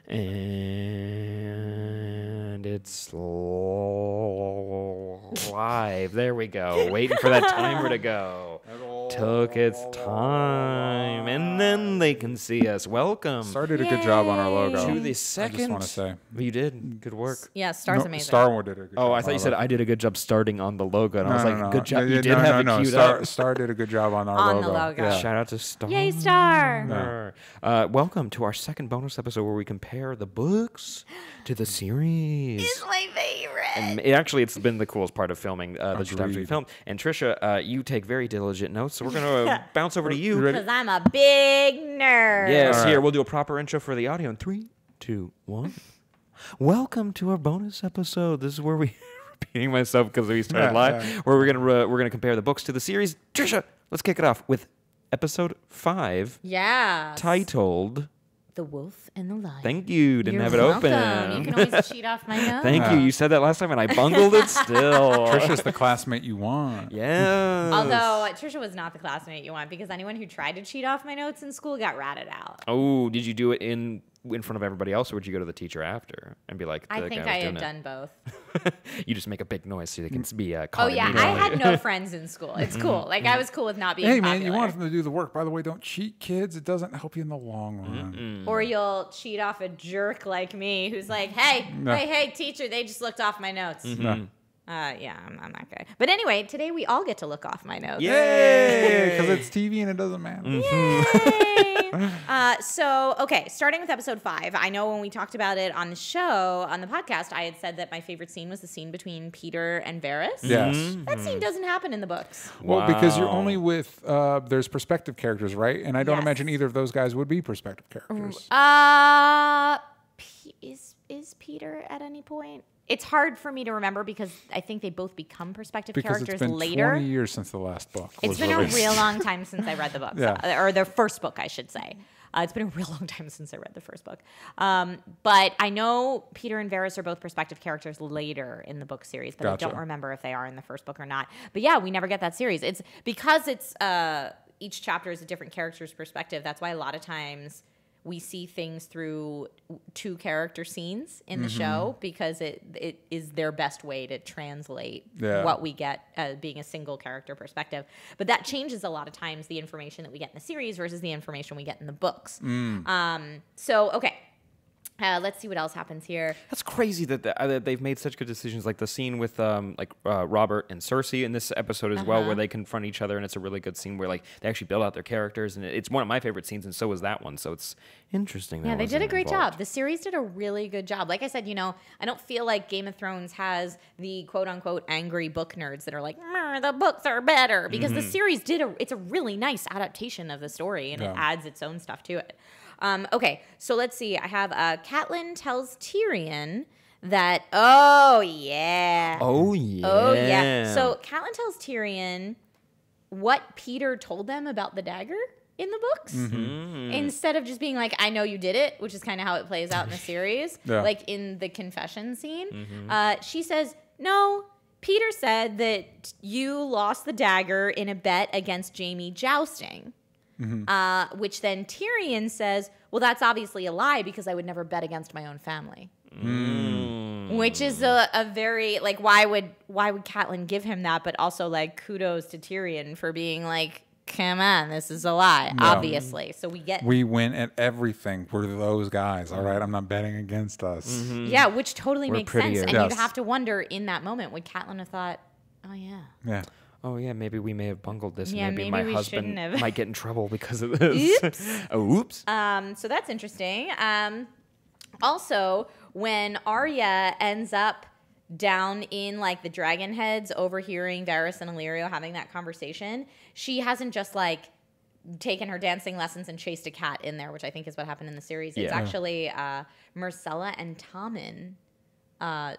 And it's live. There we go. Waiting for that timer to go. Took its time. And then they can see us. Welcome. Star did a good job on our logo. To the second. I just want to say. You did. Good work. Yeah, Star's amazing. Star did a good job. Oh, I thought you said I did a good job starting on the logo. And I was like, good job. You did have it queued up. Star did a good job on our logo. The logo. Yeah. Shout out to Star. Yay, Star. Welcome to our second bonus episode where we compare the books to the series. It's my favorite. And it's been the coolest part of filming the two times we filmed. And Trisha, you take very diligent notes, so we're going to bounce over to you. Because I'm a big nerd. Yes, right. Here, we'll do a proper intro for the audio in 3, 2, 1. Welcome to our bonus episode. This is where we... repeating myself because we started live. Yeah. Where we're gonna compare the books to the series. Trisha, let's kick it off with episode 5. Yeah. Titled... The Wolf and the Lion. Thank you. Didn't You're have it welcome. open. You can always cheat off my notes. Thank you. You said that last time and I bungled it still. Trisha's the classmate you want. Yeah. Although Trisha was not the classmate you want because anyone who tried to cheat off my notes in school got ratted out. Oh, did you do it in front of everybody else, or would you go to the teacher after and be like, I think I had done both. You just make a big noise so they can be caught. Oh, yeah. I had no friends in school. It's cool. Like, I was cool with not being popular. Man, you want them to do the work. By the way, don't cheat, kids. It doesn't help you in the long run. Or you'll cheat off a jerk like me who's like, hey, teacher, they just looked off my notes. Yeah, I'm that guy. But anyway, today we all get to look off my notes. Yay! Because it's TV and it doesn't matter. Yay! Okay, starting with episode 5. I know when we talked about it on the show, on the podcast, I had said that my favorite scene was the scene between Peter and Varys. Yes. That scene doesn't happen in the books. Well, because you're only with, there's perspective characters, right? And I don't imagine either of those guys would be perspective characters. Is Peter at any point? It's hard for me to remember because I think they both become perspective characters later. Because it's been 20 years since the last book. It's been a real long time since I read the book, or the first book, I should say. It's been a real long time since I read the first book. But I know Peter and Varys are both perspective characters later in the book series, but I don't remember if they are in the first book or not. But yeah, we never get that series. It's because it's each chapter is a different character's perspective. That's why a lot of times we see things through 2 character scenes in the show because it is their best way to translate what we get being a single character perspective. But that changes a lot of times the information that we get in the series versus the information we get in the books. Let's see what else happens here. That's crazy that they've made such good decisions, like the scene with Robert and Cersei in this episode as well, where they confront each other, and it's a really good scene where like they actually build out their characters, and it's one of my favorite scenes, and so was that one. So it's interesting. Yeah, they did a great job. The series did a really good job. Like I said, I don't feel like Game of Thrones has the quote unquote angry book nerds that are like, the books are better, because the series it's a really nice adaptation of the story, and it adds its own stuff to it. Okay, so let's see. I have Catelyn tells Tyrion that, Oh, yeah. So Catelyn tells Tyrion what Peter told them about the dagger in the books. Instead of just being like, I know you did it, which is kind of how it plays out in the series, like in the confession scene. She says, no, Peter said that you lost the dagger in a bet against Jaime jousting. Which then Tyrion says, well, that's obviously a lie because I would never bet against my own family. Which is a very, like, why would Catelyn give him that? But also, like, kudos to Tyrion for being like, come on, this is a lie, obviously. So we win at everything. We're those guys, all right? I'm not betting against us. Yeah, which totally makes sense. And you'd have to wonder in that moment, would Catelyn have thought, oh, yeah. Yeah. Oh, yeah, maybe we may have bungled this. Yeah, and maybe my husband might get in trouble because of this. Oops. Oops. So that's interesting. Also, when Arya ends up down in, like, the Dragon Heads overhearing Varys and Illyrio having that conversation, she hasn't just, like, taken her dancing lessons and chased a cat in there, which I think is what happened in the series. It's actually Myrcella and Tommen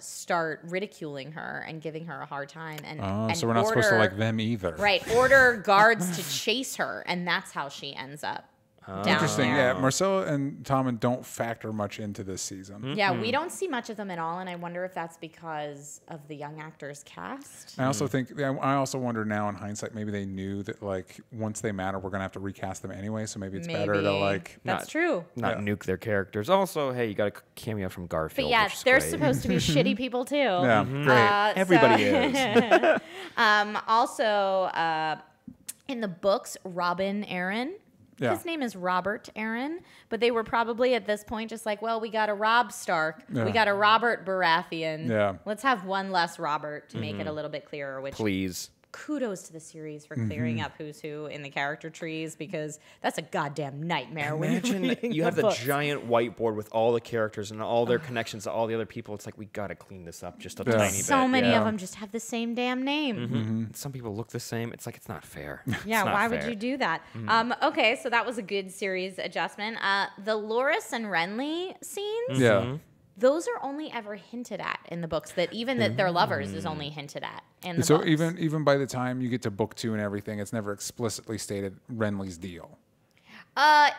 start ridiculing her and giving her a hard time. And so we're not supposed to like them either. Right. Order guards to chase her, and that's how she ends up down Interesting. there. Yeah, Marcella and Tommen don't factor much into this season. Yeah, we don't see much of them at all, and I wonder if that's because of the young actors cast. I also think, I also wonder now in hindsight, maybe they knew that like once they matter, we're gonna have to recast them anyway. So maybe it's better to like. That's true. Not nuke their characters. Also, hey, you got a cameo from Garfield. But yeah, which is they're great. supposed to be shitty people too. Yeah, great. Everybody is. Also, in the books, Robin Aaron. Yeah. His name is Robert Aaron, but they were probably at this point just like, well, we got a Rob Stark, we got a Robert Baratheon. Yeah. Let's have one less Robert to make it a little bit clearer. Which Please. kudos to the series for clearing up who's who in the character trees, because that's a goddamn nightmare. Imagine when you're you have the books. giant whiteboard with all the characters and all their connections to all the other people. It's like, we got to clean this up just a tiny bit. So many yeah. of them just have the same damn name. Some people look the same. It's like, it's not fair. Yeah, It's not why would fair. you do that? Okay, so that was a good series adjustment. The Loras and Renly scenes, Yeah. those are only ever hinted at in the books. That even that they're lovers is only hinted at in the So books. even by the time you get to book 2 and everything, it's never explicitly stated Renly's deal.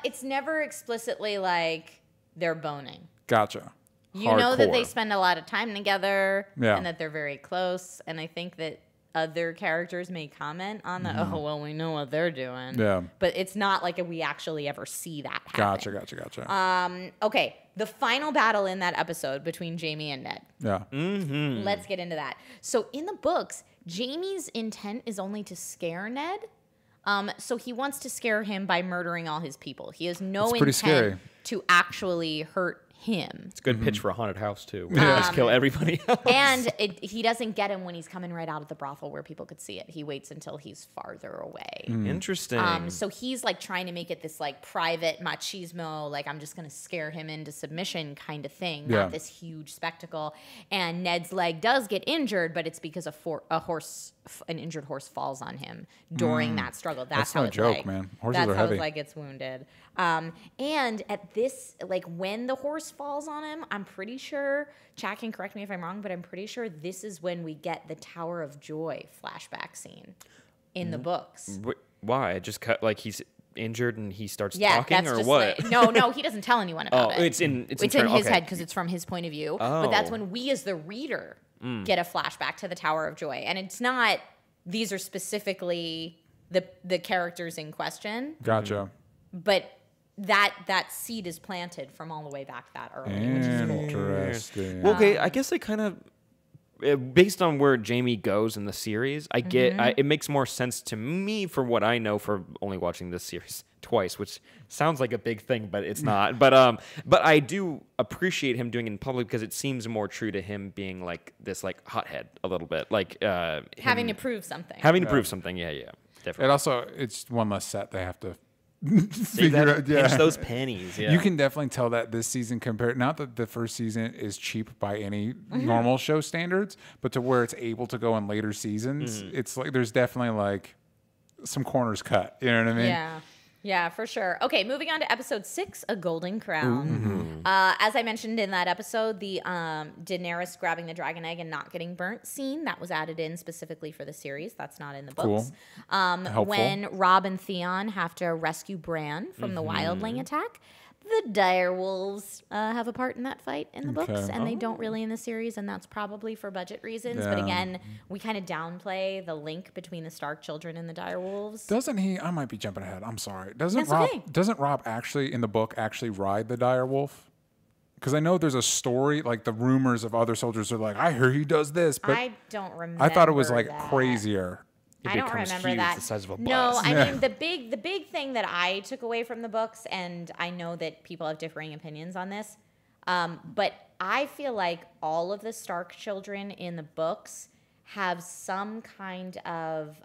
It's never explicitly like they're boning. Gotcha. You know that they Hardcore. spend a lot of time together Yeah. and that they're very close. And I think that other characters may comment on that. Oh, well, we know what they're doing. Yeah. But it's not like we actually ever see that happen. Gotcha. Okay, the final battle in that episode between Jamie and Ned. Yeah. Let's get into that. So in the books, Jamie's intent is only to scare Ned. So he wants to scare him by murdering all his people. He has no That's pretty intent scary. to actually hurt him. It's a good pitch for a haunted house, too. Just kill everybody else. And he doesn't get him when he's coming right out of the brothel where people could see it. He waits until he's farther away. Interesting. So he's like trying to make it this like private machismo, like I'm just going to scare him into submission kind of thing, Yeah. not this huge spectacle. And Ned's leg does get injured, but it's because an injured horse falls on him during that struggle. That's how no his joke, leg, man. Horses that's are how heavy. his leg gets wounded. And at this, like when the horse falls on him, I'm pretty sure, Chad can correct me if I'm wrong, but I'm pretty sure this is when we get the Tower of Joy flashback scene in the books. Why? Just cut like he's injured and he starts Yeah, talking, that's or just what? like, no, he doesn't tell anyone about it. it's in It's internal- in his okay. head because it's from his point of view. But that's Oh. when we as the reader get a flashback to the Tower of Joy. And it's not, these are specifically the characters in question, Gotcha. but that seed is planted from all the way back that early, which is cool. Interesting. Well, okay, I guess they kind of, based on where Jamie goes in the series, I get it makes more sense to me for what I know for only watching this series twice, which sounds like a big thing, but it's not. But I do appreciate him doing it in public because it seems more true to him being like this like hothead a little bit, like Having to prove something. having to prove something. Yeah, definitely. It's one less set they have to See figure that? out. Yeah. Pinch those pennies. Yeah. You can definitely tell that this season compared, not that the first season is cheap by any normal show standards, but to where it's able to go in later seasons, it's like there's definitely like some corners cut. You know what I mean? Yeah, for sure. Okay, moving on to episode 6, A Golden Crown. As I mentioned in that episode, the Daenerys grabbing the dragon egg and not getting burnt scene, that was added in specifically for the series. That's not in the books. Helpful. When Rob and Theon have to rescue Bran from the wildling attack, the direwolves have a part in that fight in the books, Okay. and they don't really in the series, and that's probably for budget reasons. But Yeah. again, we kind of downplay the link between the Stark children and the direwolves. Doesn't he? I might be jumping ahead. I'm sorry. That's Doesn't Rob okay. actually in the book actually ride the dire wolf? Because I know there's a story, like the rumors of other soldiers are like, I hear he does this, but I don't remember. I thought it was like that. crazier. I don't becomes remember huge, that. the size of a No, bus. I mean the big thing that I took away from the books, and I know that people have differing opinions on this, but I feel like all of the Stark children in the books have some kind of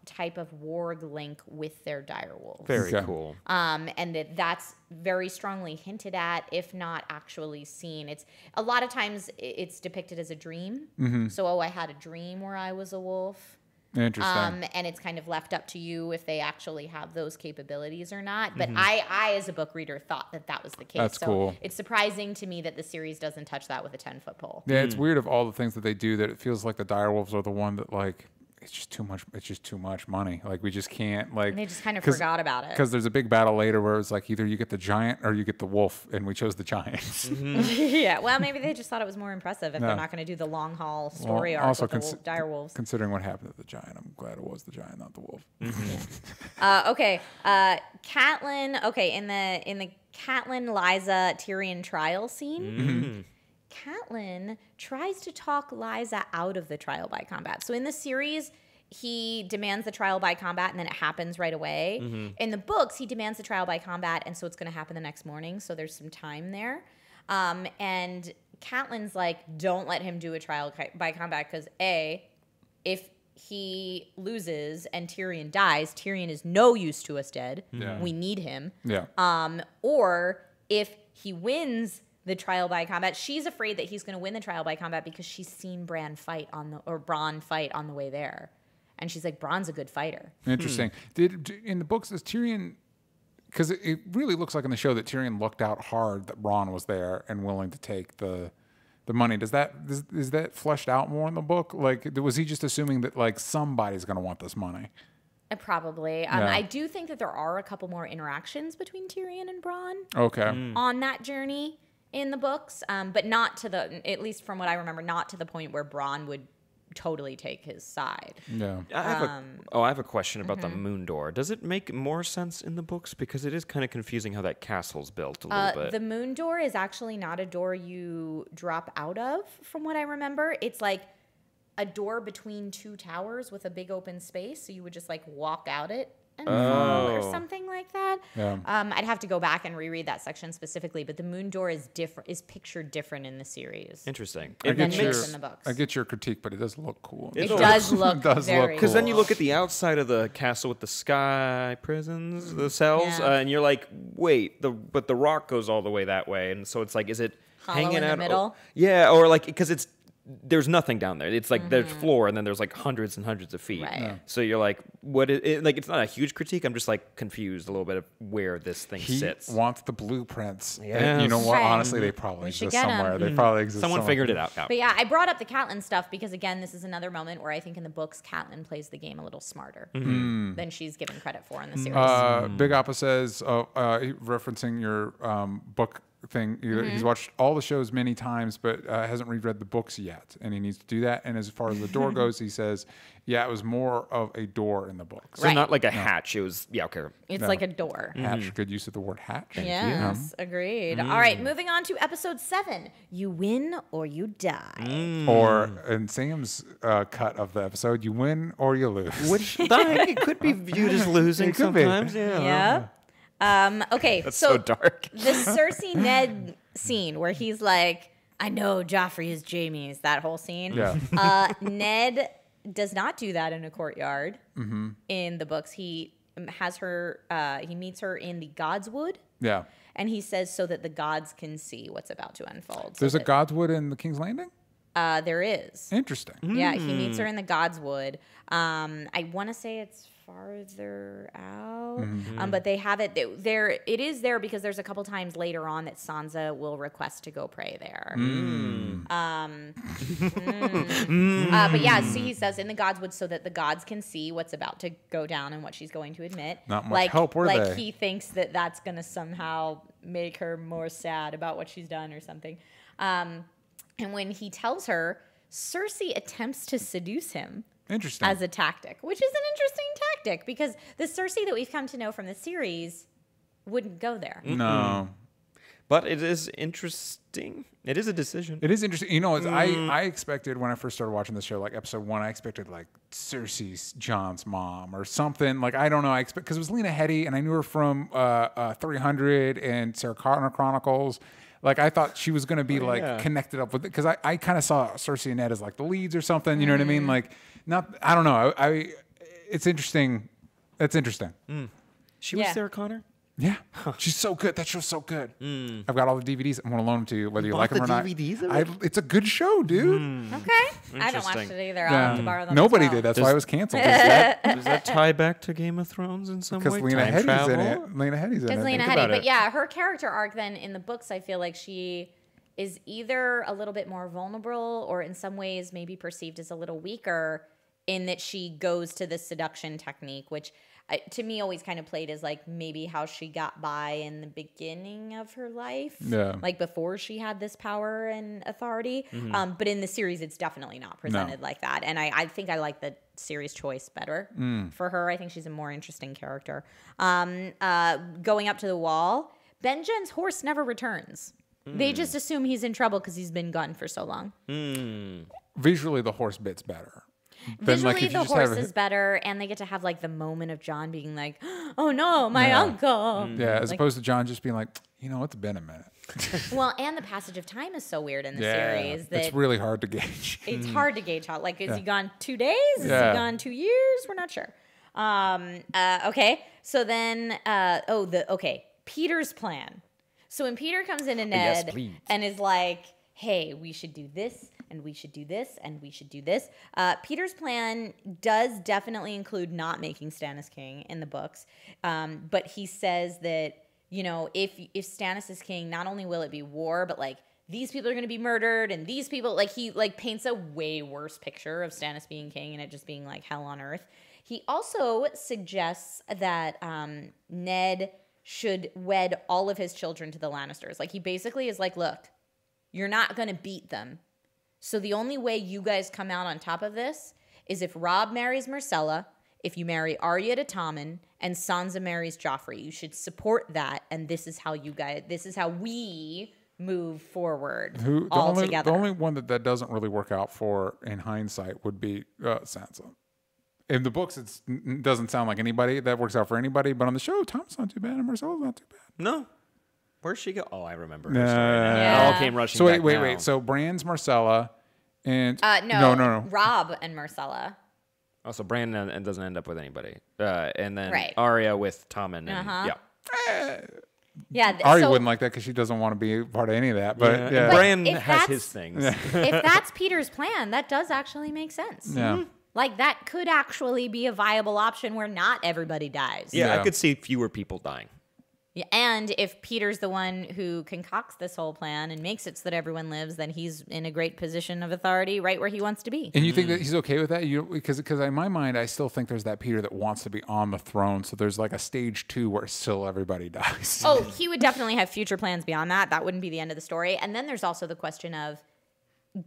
type of warg link with their direwolves. Very Okay. cool. And that's very strongly hinted at, if not actually seen. It's a lot of times it's depicted as a dream. So, I had a dream where I was a wolf. Interesting. And it's kind of left up to you if they actually have those capabilities or not. But I, as a book reader, thought that was the case. That's so cool. It's surprising to me that the series doesn't touch that with a 10-foot pole. Yeah, it's weird of all the things that they do that it feels like the direwolves are the one that like it's just too much. It's just too much money. Like we just can't like. And they just kind of forgot about it. Because there's a big battle later where it's like either you get the giant or you get the wolf, and we chose the giant. Yeah, well, maybe they just thought it was more impressive if they're not going to do the long haul story arc also with the dire wolves. Considering what happened to the giant, I'm glad it was the giant, not the wolf. Okay, Catelyn. Okay, in the Catelyn, Liza, Tyrion trial scene, Catelyn tries to talk Liza out of the trial by combat. So in the series, he demands the trial by combat, and then it happens right away. In the books, he demands the trial by combat, and so it's going to happen the next morning. So there's some time there. And Catelyn's like, don't let him do a trial by combat because if he loses and Tyrion dies, Tyrion is no use to us dead. Yeah. We need him. Yeah. Or if he wins the trial by combat, she's afraid that he's going to win the trial by combat because she's seen Bran fight on the way there. And she's like, Bronn's a good fighter. Interesting. In the books, does Tyrion... Because it really looks like in the show that Tyrion looked out hard that Bronn was there and willing to take the money. Is that fleshed out more in the book? Like, was he just assuming that like somebody's going to want this money? Probably. Yeah. I do think that there are a couple more interactions between Tyrion and Bronn Okay. on that journey in the books, but not to at least from what I remember, not to the point where Bronn would totally take his side. Yeah. I have a question about the moon door. Does it make more sense in the books? Because it is kind of confusing how that castle's built a little bit. The moon door is actually not a door you drop out of, from what I remember. It's like a door between two towers with a big open space, so you would just like walk out it and fall or something like that. Yeah. I'd have to go back and reread that section specifically, but the moon door is pictured different in the series. Interesting. I than get it is in the books. I get your critique, but it does look cool. It does look very Because then you cool. look at the outside of the castle with the sky prisons, the cells, Yeah. and you're like, wait, but the rock goes all the way that way, and so it's like, is it Hollow hanging in the out? middle? Yeah, or like because there's nothing down there. It's like there's floor, and then there's like hundreds and hundreds of feet. Right. Yeah. So you're like, what is it? Like, it's not a huge critique. I'm just like confused a little bit of where this thing He sits. wants the blueprints. Yes. And you know what? Right. Honestly, they probably We should exist get 'em. somewhere. They probably exist Someone somewhere. figured it out. Yeah. But yeah, I brought up the Catelyn stuff because, again, this is another moment where I think in the books, Catelyn plays the game a little smarter than she's given credit for in the series. Big Appa says, referencing your book thing, he's watched all the shows many times, but hasn't reread the books yet, and he needs to do that. And as far as the door goes, he says, yeah, it was more of a door in the books. So not like a hatch. It was, okay. It's like a door. Hatch, good use of the word hatch. Yes, agreed. All right, moving on to episode 7. You win or you die. Or in Sam's cut of the episode, you win or you lose. Which it could be viewed as losing It could be. sometimes. Yeah. Yeah. Okay, That's so dark. The Cersei Ned scene where he's like, I know Joffrey is Jaime's, that whole scene. Yeah. Ned does not do that in a courtyard in the books. He has her, he meets her in the Godswood. Yeah. And he says so that the gods can see what's about to unfold. There's a Godswood in the King's Landing? There is. Interesting. Yeah, he meets her in the Godswood. I want to say it's farther out, but they have it there. It is there because there's a couple times later on that Sansa will request to go pray there. But yeah, so he says in the Godswood so that the gods can see what's about to go down and what she's going to admit. Not much help, were they? He thinks that that's going to somehow make her more sad about what she's done or something. And when he tells her, Cersei attempts to seduce him. Interesting. As a tactic, which is an interesting tactic because the Cersei that we've come to know from the series wouldn't go there. No. But it is interesting. It is a decision. It is interesting. You know, I expected when I first started watching the show, like episode 1, I expected like Cersei's Jon's mom or something. Like, I don't know. I expect because it was Lena Headey and I knew her from 300 and Sarah Connor Chronicles. Like, I thought she was going to be connected up with it because I kind of saw Cersei and Ned as like the leads or something. You know what I mean? Like, I don't know. It's interesting. It's interesting. She was Sarah Connor? Yeah. She's so good. That show's so good. I've got all the DVDs. I'm going to loan them to you, whether you like them or not. DVDs of it? It's a good show, dude. Okay. I haven't watched it either. I'll have to borrow them. Nobody as well. did. That's why it was canceled. Does that tie back to Game of Thrones in some way? Because Lena Time Headey's travel? in it. Lena Headey's in it. It's Lena Think Headey. about But it. yeah, her character arc then in the books, I feel like she is either a little bit more vulnerable or in some ways maybe perceived as a little weaker in that she goes to the seduction technique, which to me always kind of played as like maybe how she got by in the beginning of her life, like before she had this power and authority. But in the series, it's definitely not presented like that. And I think I like the series choice better for her. I think she's a more interesting character. Going up to the wall, Benjen's horse never returns. They just assume he's in trouble because he's been gone for so long. Visually, the horse bit's better. Visually, the horse is better, and they get to have like the moment of John being like, "Oh no, my uncle." Yeah, as opposed to John just being like, it's been a minute. Well, and the passage of time is so weird in the series that it's really hard to gauge. It's hard to gauge how. Like, is he gone 2 days? Is he gone 2 years? We're not sure. Okay, so then, Peter's plan. So when Peter comes in to Ned and is like, "Hey, we should do this, and we should do this, and we should do this." Peter's plan does definitely include not making Stannis king in the books. But he says that, if Stannis is king, not only will it be war, but like these people are going to be murdered, and these people, like he like paints a way worse picture of Stannis being king and it just being like hell on earth. He also suggests that Ned should wed all of his children to the Lannisters. Like he basically is like, look, you're not going to beat them. So the only way you guys come out on top of this is if Robb marries Myrcella, if you marry Arya to Tommen, and Sansa marries Joffrey. You should support that, and this is how we move forward all together. The only one that doesn't really work out for, in hindsight, would be Sansa. In the books, it doesn't sound like anybody that works out for anybody, but on the show, Tom's not too bad, and Myrcella's not too bad. No. Where'd she go? Oh, I remember her story now. It all came rushing back. So wait. So Bran's Myrcella, and no. Robb and Myrcella. Oh, so Bran doesn't end up with anybody, and then Arya with Tommen. And, Arya wouldn't like that because she doesn't want to be part of any of that. But Bran has his things. If that's Peter's plan, that does actually make sense. Yeah. Like that could actually be a viable option where not everybody dies. Yeah, I could see fewer people dying. Yeah, and if Peter's the one who concocts this whole plan and makes it so that everyone lives, then he's in a great position of authority right where he wants to be. And you think that he's okay with that? Because in my mind, I still think there's that Peter that wants to be on the throne. So there's like a stage 2 where still everybody dies. Oh, he would definitely have future plans beyond that. That wouldn't be the end of the story. And then there's also the question of,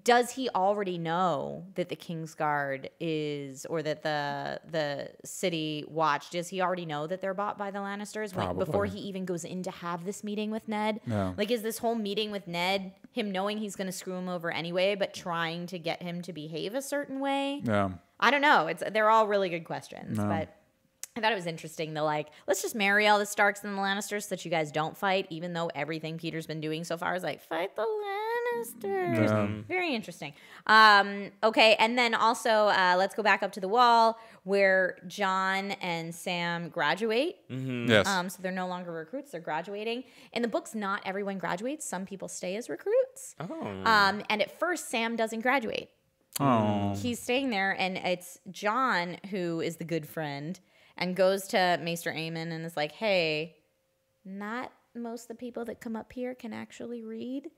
does he already know that the Kingsguard is, or that the City Watch, does he already know that they're bought by the Lannisters before he even goes in to have this meeting with Ned? No. Like, is this whole meeting with Ned him knowing he's going to screw him over anyway, but trying to get him to behave a certain way? Yeah. I don't know. They're all really good questions, but I thought it was interesting. They're like, let's just marry all the Starks and the Lannisters so that you guys don't fight, even though everything Peter's been doing so far is like, fight the Lannisters. Yeah. Very interesting. Okay, and then also let's go back up to the wall where John and Sam graduate. Mm-hmm. Yes. So they're no longer recruits. They're graduating. In the books, not everyone graduates. Some people stay as recruits. Oh. And at first, Sam doesn't graduate. Oh. He's staying there, and it's John who is the good friend and goes to Maester Aemon and is like, hey, not most of the people that come up here can actually read.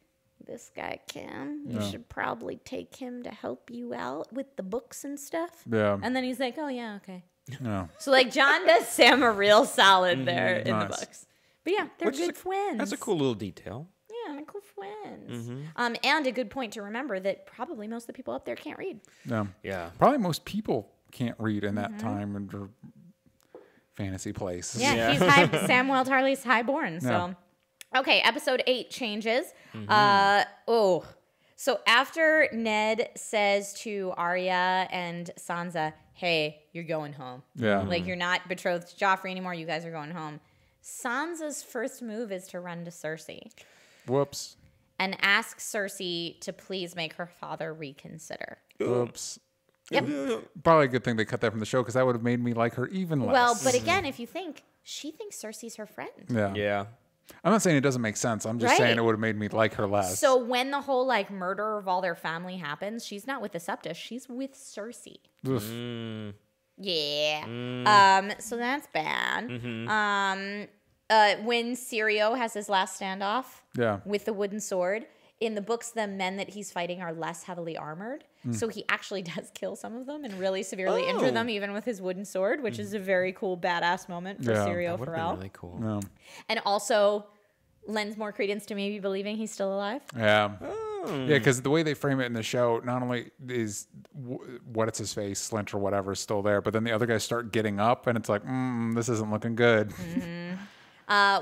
This guy can. You should probably take him to help you out with the books and stuff. Yeah. And then he's like, oh, yeah, okay. Yeah. So, like, John does Sam a real solid there in the books. But, yeah, they're good friends. That's a cool little detail. Yeah, they're cool friends. And a good point to remember that probably most of the people up there can't read. Yeah. Yeah. Probably most people can't read in that time and fantasy place. Yeah, he's Samwell Tarly's highborn. So, okay, episode 8 changes. So after Ned says to Arya and Sansa, "Hey, you're going home. Yeah, like you're not betrothed to Joffrey anymore. You guys are going home." Sansa's first move is to run to Cersei. Whoops. And ask Cersei to please make her father reconsider. Whoops. Yep. Probably a good thing they cut that from the show because that would have made me like her even less. Well, but again, if you think, she thinks Cersei's her friend. Yeah. Yeah. I'm not saying it doesn't make sense. I'm just saying it would have made me like her less. So when the whole like murder of all their family happens, she's not with the Septa, she's with Cersei. Yeah. So that's bad. When Syrio has his last standoff with the wooden sword, in the books, the men that he's fighting are less heavily armored. So he actually does kill some of them and really severely injure them, even with his wooden sword, which is a very cool, badass moment for Syrio That would have Farrell. been really cool. Yeah. And also lends more credence to maybe believing he's still alive. Yeah. Yeah, because the way they frame it in the show, not only is what it's his face, Slint or whatever, is still there, but then the other guys start getting up, and it's like, this isn't looking good.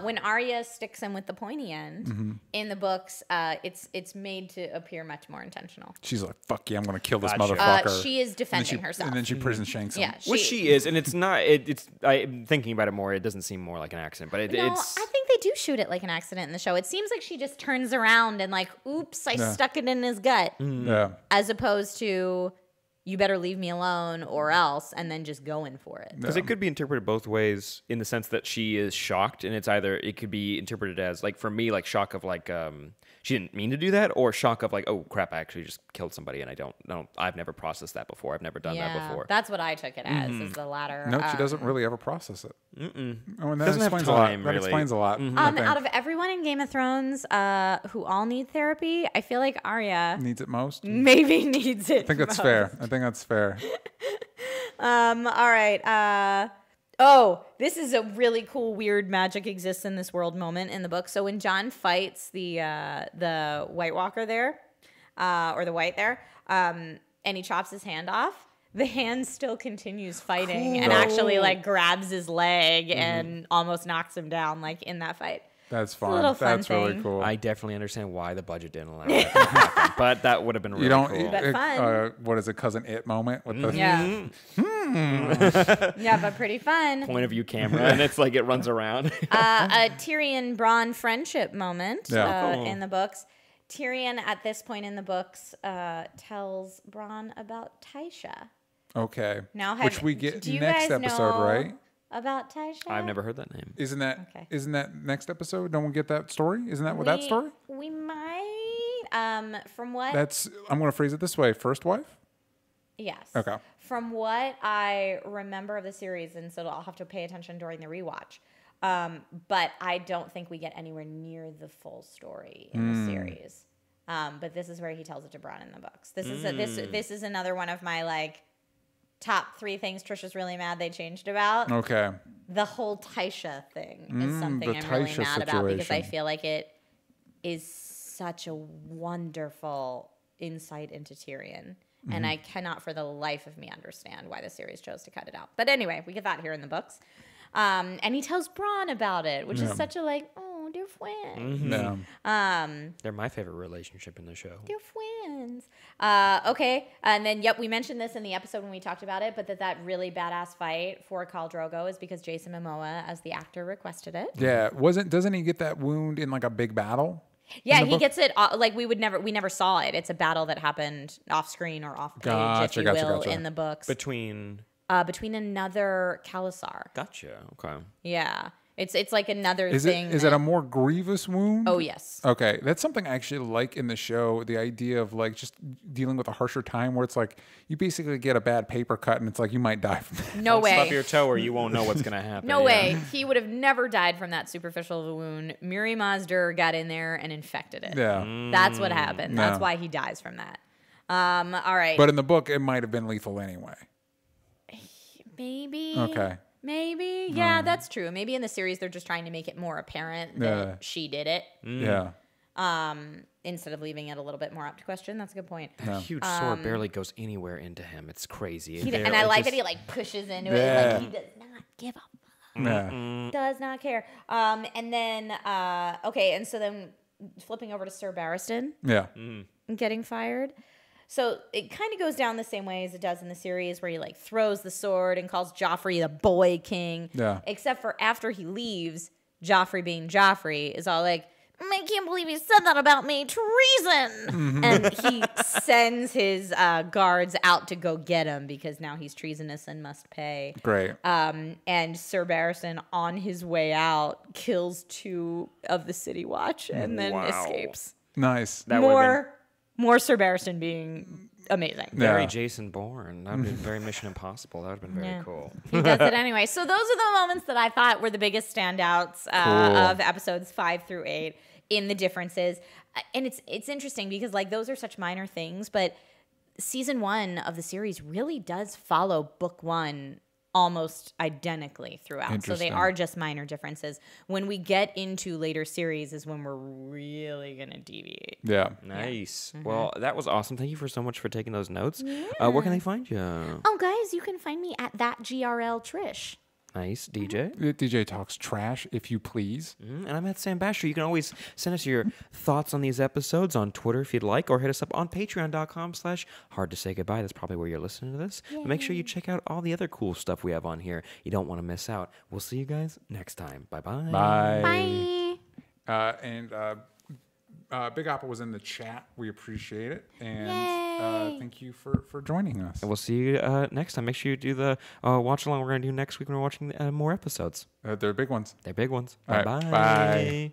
When Arya sticks him with the pointy end in the books, it's made to appear much more intentional. She's like, "Fuck yeah, I'm gonna kill this Gotcha. motherfucker." She is defending herself. and then she prison shanks him. Yeah, Which she is, and it's not. I'm thinking about it more. It doesn't seem more like an accident, but No, it's. I think they do shoot it like an accident in the show. It seems like she just turns around and like, oops, I stuck it in his gut, Yeah. as opposed to, you better leave me alone or else, and then just going for it. Because it could be interpreted both ways in the sense that she is shocked, and it could be interpreted as, like, for me, like, shock of, like, she didn't mean to do that, or shock of, like, oh, crap, I actually just killed somebody, and I've never processed that before. I've never done that before. That's what I took it as, is the latter. No, she doesn't really ever process it. Oh, and that Doesn't have explains time, a lot. That really. explains a lot. I think. Out of everyone in Game of Thrones who all need therapy, I feel like Arya Needs it most. maybe needs it. I think that's most. fair. I think that's fair. All right. This is a really cool, weird magic exists in this world moment in the book. So when Jon fights the White Walker there, or the White there, and he chops his hand off, the hand still continues fighting and actually like grabs his leg and almost knocks him down like in that fight. That's a fun. little fun That's really thing. cool. I definitely understand why the budget didn't allow that to happen, but that would have been really you don't. cool. But fun. What is it? Cousin It moment with the. Yeah. Yeah, but pretty fun. Point of view camera, and it's like it runs around. A Tyrion Bronn friendship moment Yeah. Cool. in the books. Tyrion at this point in the books tells Bronn about Tysha. Okay. Now, which we get do you next guys episode, know right? About Tysha? I've never heard that name. Isn't that Okay. isn't that next episode? Don't we get that story? Isn't that what that story? We might. From what? That's. I'm going to phrase it this way. First wife. Yes. Okay. From what I remember of the series, and so I'll have to pay attention during the rewatch. But I don't think we get anywhere near the full story in the series. But this is where he tells it to Bronn in the books. This is this is another one of my like top 3 things Trisha's really mad they changed about. Okay. The whole Tysha thing is something the I'm really Tysha mad about because I situation. feel like it is such a wonderful insight into Tyrion. And I cannot for the life of me understand why the series chose to cut it out. But anyway, we get that here in the books. And he tells Bronn about it, which is such a like, oh, they're friends. Yeah. They're my favorite relationship in the show. They're friends. Okay. And then, we mentioned this in the episode when we talked about it, but that really badass fight for Khal Drogo is because Jason Momoa, as the actor, requested it. Yeah. Doesn't he get that wound in like a big battle? Yeah, the he book? gets it. Like we never saw it. It's a battle that happened off screen or off page, if you will, in the books. Between Another Khalasar. Gotcha. Okay. Yeah, it's like another Is thing. it a more grievous wound? Oh yes. Okay, that's something I actually like in the show. The idea of like just dealing with a harsher time, where it's like you basically get a bad paper cut, and it's like you might die from that. No way. Stub your toe, or you won't know what's gonna happen. No yeah. way. He would have never died from that superficial of a wound. Miri Mazdur got in there and infected it. Yeah, That's what happened. No. That's why he dies from that. All right. but in the book, it might have been lethal anyway. Maybe. Okay. Maybe. Yeah, that's true. Maybe in the series they're just trying to make it more apparent that she did it. Yeah. Instead of leaving it a little bit more up to question. That's a good point. That huge sword barely goes anywhere into him. It's crazy. And I like that he like pushes into it. Like he does not give up. Yeah. Does not care. And then and so then flipping over to Sir Barristan Yeah. getting fired. So it kind of goes down the same way as it does in the series where he like throws the sword and calls Joffrey the boy king. Yeah. Except for after he leaves, Joffrey being Joffrey is all like, I can't believe you said that about me. Treason! And he sends his guards out to go get him because now he's treasonous and must pay. Great. And Sir Barristan, on his way out, kills 2 of the City Watch and then escapes. Nice. That would've been More Sir Barristan being amazing. very Yeah. Jason Bourne. That would be very Mission Impossible. That would have been very cool. He does it anyway. So those are the moments that I thought were the biggest standouts of episodes 5 through 8. in the differences. And it's interesting because like those are such minor things, but season 1 of the series really does follow book 1 almost identically throughout. So they are just minor differences. When we get into later series is when we're really going to deviate. Yeah. Nice. Well, that was awesome. Thank you so much for taking those notes. Where can they find you? Oh, guys, you can find me at that GRL Trish. Nice. DJ? DJ talks trash, if you please. And I'm at Sam Bashor. You can always send us your thoughts on these episodes on Twitter if you'd like, or hit us up on patreon.com/hardtosaygoodbye. That's probably where you're listening to this. But make sure you check out all the other cool stuff we have on here. You don't want to miss out. We'll see you guys next time. Bye-bye. Bye. Bye. Big Apple was in the chat. We appreciate it. And thank you for joining us. And we'll see you next time. Make sure you do the watch along we're going to do next week when we're watching more episodes. They're big ones. They're big ones. All right, Bye-bye. bye.